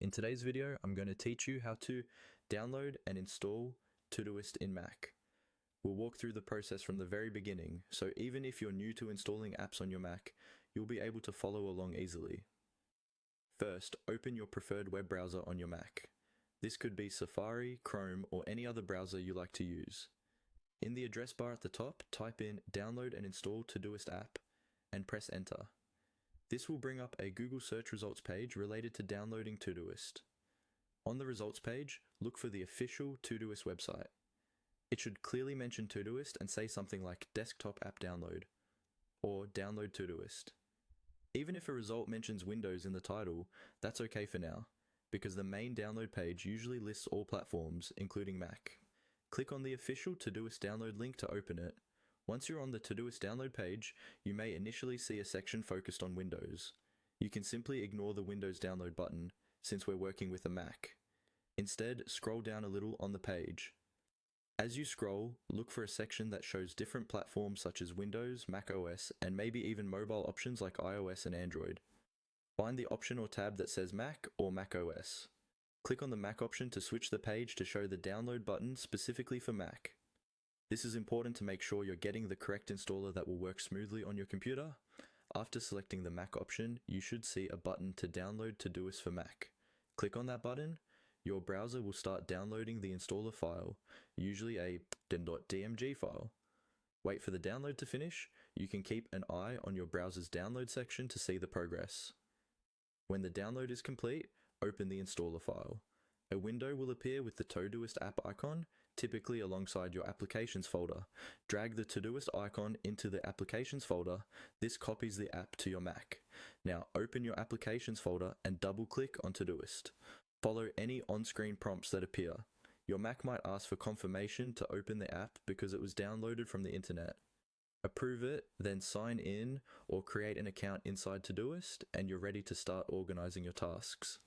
In today's video, I'm going to teach you how to download and install Todoist in Mac. We'll walk through the process from the very beginning, so even if you're new to installing apps on your Mac, you'll be able to follow along easily. First, open your preferred web browser on your Mac. This could be Safari, Chrome, or any other browser you like to use. In the address bar at the top, type in Download and Install Todoist app and press Enter. This will bring up a Google search results page related to downloading Todoist. On the results page, look for the official Todoist website. It should clearly mention Todoist and say something like Desktop App Download or Download Todoist. Even if a result mentions Windows in the title, that's okay for now, because the main download page usually lists all platforms, including Mac. Click on the official Todoist download link to open it. Once you're on the Todoist download page, you may initially see a section focused on Windows. You can simply ignore the Windows download button, since we're working with a Mac. Instead, scroll down a little on the page. As you scroll, look for a section that shows different platforms such as Windows, Mac OS, and maybe even mobile options like iOS and Android. Find the option or tab that says Mac or Mac OS. Click on the Mac option to switch the page to show the download button specifically for Mac. This is important to make sure you're getting the correct installer that will work smoothly on your computer. After selecting the Mac option, you should see a button to download Todoist for Mac. Click on that button. Your browser will start downloading the installer file, usually a .dmg file. Wait for the download to finish. You can keep an eye on your browser's download section to see the progress. When the download is complete, open the installer file. A window will appear with the Todoist app icon, typically alongside your Applications folder. Drag the Todoist icon into the Applications folder. This copies the app to your Mac. Now open your Applications folder and double-click on Todoist. Follow any on-screen prompts that appear. Your Mac might ask for confirmation to open the app because it was downloaded from the internet. Approve it, then sign in or create an account inside Todoist, and you're ready to start organizing your tasks.